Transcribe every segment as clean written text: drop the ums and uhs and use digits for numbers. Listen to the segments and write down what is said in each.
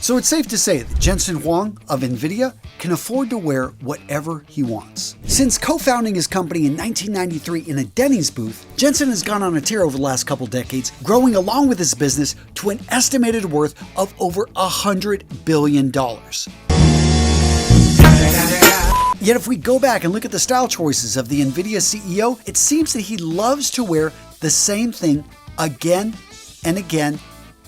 So it's safe to say that Jensen Huang of Nvidia can afford to wear whatever he wants. Since co-founding his company in 1993 in a Denny's booth, Jensen has gone on a tear over the last couple decades, growing along with his business to an estimated worth of over $100 billion. Yet if we go back and look at the style choices of the Nvidia CEO, it seems that he loves to wear the same thing again and again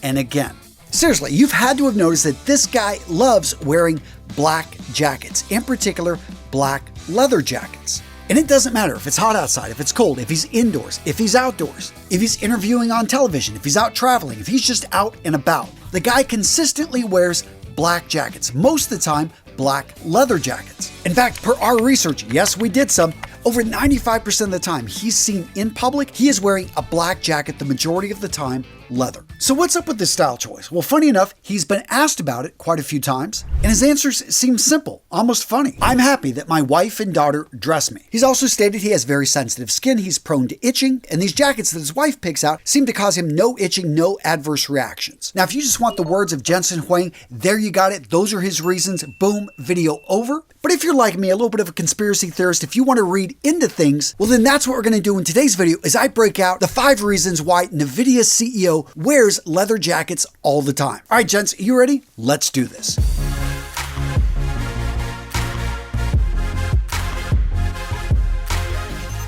and again. Seriously, you've had to have noticed that this guy loves wearing black jackets, in particular, black leather jackets. And it doesn't matter if it's hot outside, if it's cold, if he's indoors, if he's outdoors, if he's interviewing on television, if he's out traveling, if he's just out and about. The guy consistently wears black jackets, most of the time, black leather jackets. In fact, per our research, yes, we did some, over 95% of the time he's seen in public, he is wearing a black jacket, the majority of the time, leather. So what's up with this style choice? Well, funny enough, he's been asked about it quite a few times, and his answers seem simple, almost funny. I'm happy that my wife and daughter dress me. He's also stated he has very sensitive skin, he's prone to itching, and these jackets that his wife picks out seem to cause him no itching, no adverse reactions. Now, if you just want the words of Jensen Huang, there you got it. Those are his reasons. Boom, video over. But if you're like me, a little bit of a conspiracy theorist, if you want to read into things, well, then that's what we're going to do in today's video as I break out the 5 reasons why Nvidia's CEO wears leather jackets all the time. All right, gents, you ready? Let's do this.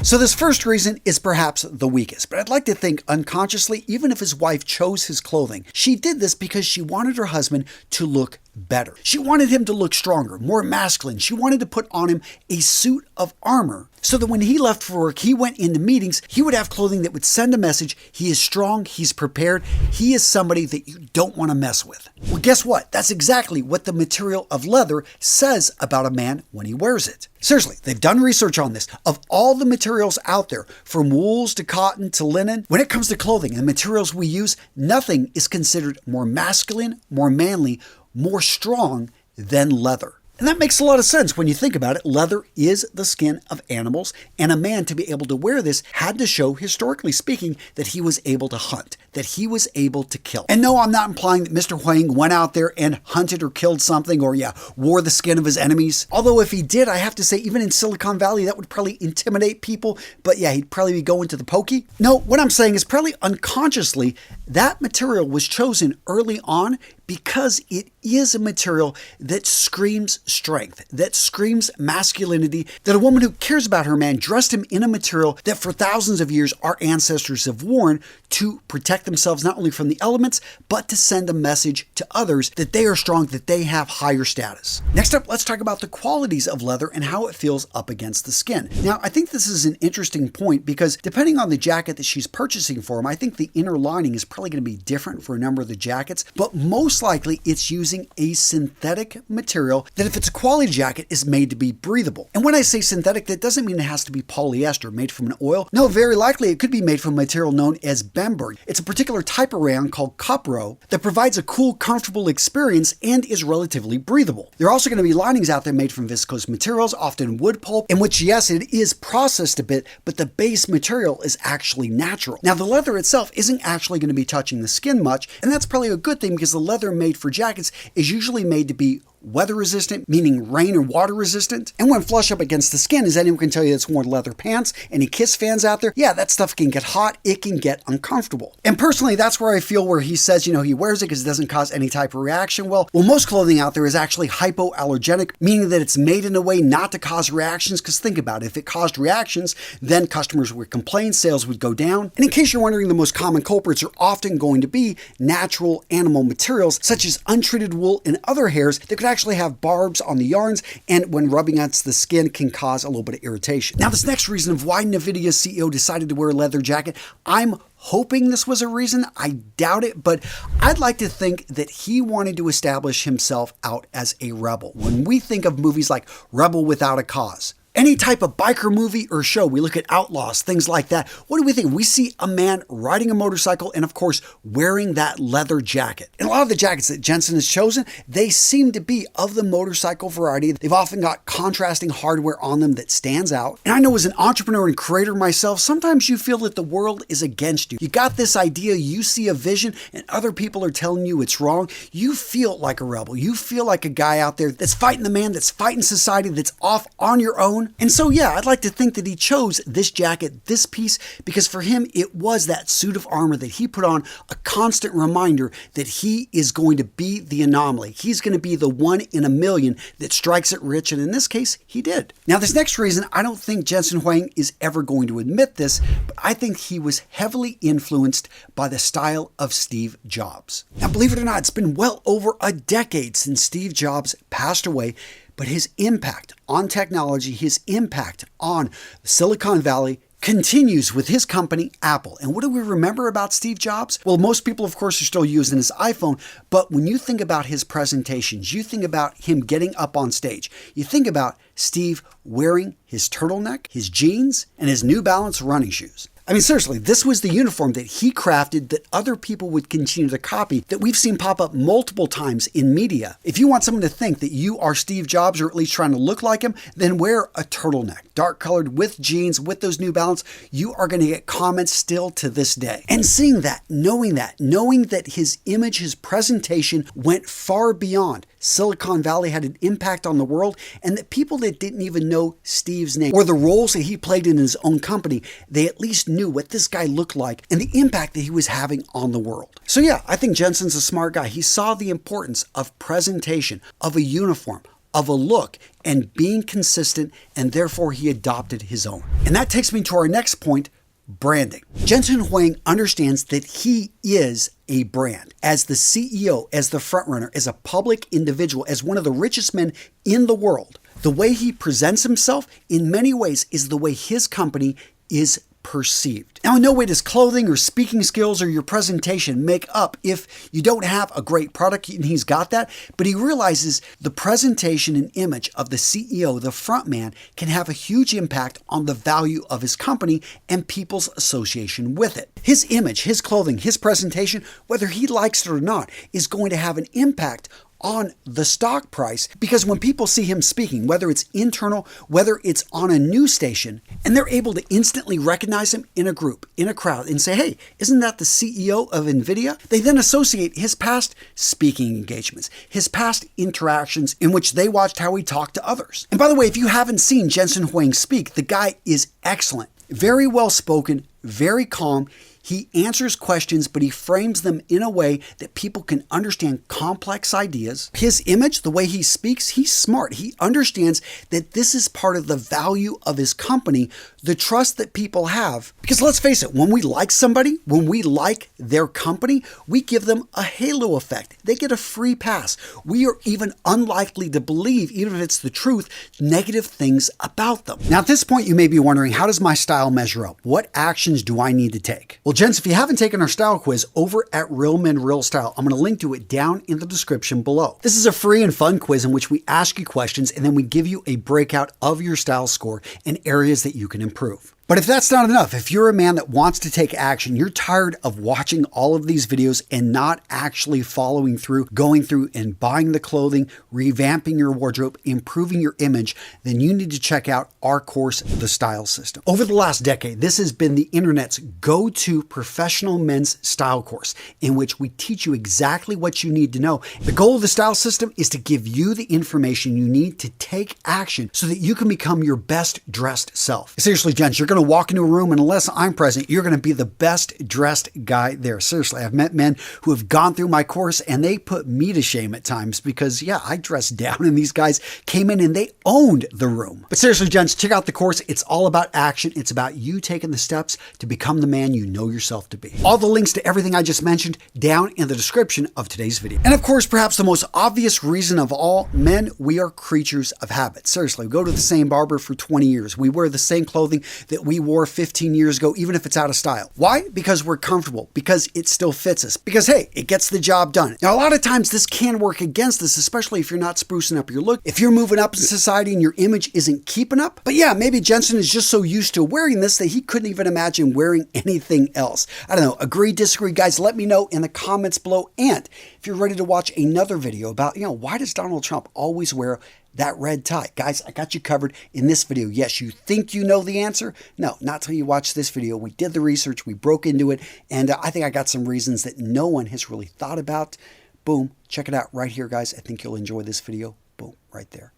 So this first reason is perhaps the weakest, but I'd like to think unconsciously, even if his wife chose his clothing, she did this because she wanted her husband to look better. She wanted him to look stronger, more masculine. She wanted to put on him a suit of armor so that when he left for work, he went into meetings, he would have clothing that would send a message. He is strong, he's prepared, he is somebody that you don't want to mess with. Well, guess what? That's exactly what the material of leather says about a man when he wears it. Seriously, they've done research on this. Of all the materials out there, from wools to cotton to linen, when it comes to clothing and the materials we use, nothing is considered more masculine, more manly, more strong than leather. And that makes a lot of sense when you think about it. Leather is the skin of animals, and a man to be able to wear this had to show, historically speaking, that he was able to hunt, that he was able to kill. And no, I'm not implying that Mr. Huang went out there and hunted or killed something or, wore the skin of his enemies. Although if he did, I have to say, even in Silicon Valley, that would probably intimidate people. But yeah, he'd probably be going to the pokey. No, what I'm saying is probably unconsciously, that material was chosen early on because it is a material that screams strength, that screams masculinity, that a woman who cares about her man dressed him in a material that for thousands of years our ancestors have worn to protect themselves not only from the elements, but to send a message to others that they are strong, that they have higher status. Next up, let's talk about the qualities of leather and how it feels up against the skin. Now, I think this is an interesting point because depending on the jacket that she's purchasing for him, I think the inner lining is probably going to be different for a number of the jackets, but most likely it's using a synthetic material that, if it's a quality jacket, is made to be breathable. And when I say synthetic, that doesn't mean it has to be polyester made from an oil. No, very likely it could be made from a material known as Wittenberg. It's a particular type of rayon called copro that provides a cool, comfortable experience and is relatively breathable. There are also going to be linings out there made from viscose materials, often wood pulp, in which, yes, it is processed a bit, but the base material is actually natural. Now, the leather itself isn't actually going to be touching the skin much, and that's probably a good thing because the leather made for jackets is usually made to be weather resistant, meaning rain and water resistant. And when flush up against the skin, as anyone can tell you that's worn leather pants, any Kiss fans out there, yeah, that stuff can get hot, it can get uncomfortable. And personally, that's where I feel where he says, he wears it because it doesn't cause any type of reaction. Well, most clothing out there is actually hypoallergenic, meaning that it's made in a way not to cause reactions, because think about it, if it caused reactions, then customers would complain, sales would go down. And in case you're wondering, the most common culprits are often going to be natural animal materials, such as untreated wool and other hairs that could actually have barbs on the yarns, and when rubbing against the skin can cause a little bit of irritation. Now, this next reason of why Nvidia's CEO decided to wear a leather jacket, I'm hoping this was a reason. I doubt it, but I'd like to think that he wanted to establish himself out as a rebel. When we think of movies like Rebel Without a Cause, Any type of biker movie or show, we look at outlaws, things like that. What do we think? We see a man riding a motorcycle and, of course, wearing that leather jacket. And a lot of the jackets that Jensen has chosen, they seem to be of the motorcycle variety. They've often got contrasting hardware on them that stands out. And I know as an entrepreneur and creator myself, sometimes you feel that the world is against you. You got this idea, you see a vision, and other people are telling you it's wrong. You feel like a rebel. You feel like a guy out there that's fighting the man, that's fighting society, that's off on your own. And so, yeah, I'd like to think that he chose this jacket, this piece, because for him, it was that suit of armor that he put on, a constant reminder that he is going to be the anomaly. He's going to be the one in a million that strikes it rich, and in this case, he did. Now, this next reason, I don't think Jensen Huang is ever going to admit this, but I think he was heavily influenced by the style of Steve Jobs. Now, believe it or not, it's been well over a decade since Steve Jobs passed away, but his impact on technology, his impact on Silicon Valley continues with his company, Apple. And what do we remember about Steve Jobs? Well, most people, of course, are still using his iPhone, but when you think about his presentations, you think about him getting up on stage, you think about Steve wearing his turtleneck, his jeans, and his New Balance running shoes. I mean, seriously, this was the uniform that he crafted that other people would continue to copy, that we've seen pop up multiple times in media. If you want someone to think that you are Steve Jobs, or at least trying to look like him, then wear a turtleneck, dark colored, with jeans, with those New Balance. You are going to get comments still to this day. And seeing that, knowing that his image, his presentation went far beyond Silicon Valley, had an impact on the world, and that people that didn't even know Steve's name or the roles that he played in his own company, they at least knew what this guy looked like and the impact that he was having on the world. So yeah, I think Jensen's a smart guy. He saw the importance of presentation, of a uniform, of a look, and being consistent, and therefore he adopted his own. And that takes me to our next point, branding. Jensen Huang understands that he is a brand. As the CEO, as the frontrunner, as a public individual, as one of the richest men in the world, the way he presents himself in many ways is the way his company is perceived. Now, in no way does clothing or speaking skills or your presentation make up if you don't have a great product, and he's got that, but he realizes the presentation and image of the CEO, the front man, can have a huge impact on the value of his company and people's association with it. His image, his clothing, his presentation, whether he likes it or not, is going to have an impact on the stock price, because when people see him speaking, whether it's internal, whether it's on a news station, and they're able to instantly recognize him in a group, in a crowd, and say, hey, isn't that the CEO of Nvidia? They then associate his past speaking engagements, his past interactions in which they watched how he talked to others. And by the way, if you haven't seen Jensen Huang speak, the guy is excellent, very well spoken, very calm. He answers questions, but he frames them in a way that people can understand complex ideas. His image, the way he speaks, he's smart. He understands that this is part of the value of his company, the trust that people have. Because let's face it, when we like somebody, when we like their company, we give them a halo effect. They get a free pass. We are even unlikely to believe, even if it's the truth, negative things about them. Now, at this point, you may be wondering, how does my style measure up? What actions do I need to take? Well, gents, if you haven't taken our style quiz over at Real Men Real Style, I'm going to link to it down in the description below. This is a free and fun quiz in which we ask you questions and then we give you a breakout of your style score and areas that you can improve. But if that's not enough, if you're a man that wants to take action, you're tired of watching all of these videos and not actually following through, going through and buying the clothing, revamping your wardrobe, improving your image, then you need to check out our course, The Style System. Over the last decade, this has been the internet's go-to professional men's style course, in which we teach you exactly what you need to know. The goal of The Style System is to give you the information you need to take action so that you can become your best dressed self. Seriously, gents, you're going to walk into a room, and unless I'm present, you're going to be the best dressed guy there. Seriously, I've met men who have gone through my course and they put me to shame at times because, yeah, I dressed down and these guys came in and they owned the room. But seriously, gents, check out the course. It's all about action. It's about you taking the steps to become the man you know yourself to be. All the links to everything I just mentioned down in the description of today's video. And of course, perhaps the most obvious reason of all, men, we are creatures of habit. Seriously, we go to the same barber for 20 years. We wear the same clothing that we wore 15 years ago, even if it's out of style. Why? Because we're comfortable, because it still fits us, because hey, it gets the job done. Now, a lot of times this can work against us, especially if you're not sprucing up your look, if you're moving up in society and your image isn't keeping up. But yeah, maybe Jensen is just so used to wearing this that he couldn't even imagine wearing anything else. I don't know, agree, disagree, guys, let me know in the comments below. And if you're ready to watch another video about, why does Donald Trump always wear that red tie? Guys, I got you covered in this video. Yes, you think you know the answer? No, not till you watch this video. We did the research, we broke into it, and I think I got some reasons that no one has really thought about. Boom, check it out right here, guys. I think you'll enjoy this video. Boom, right there.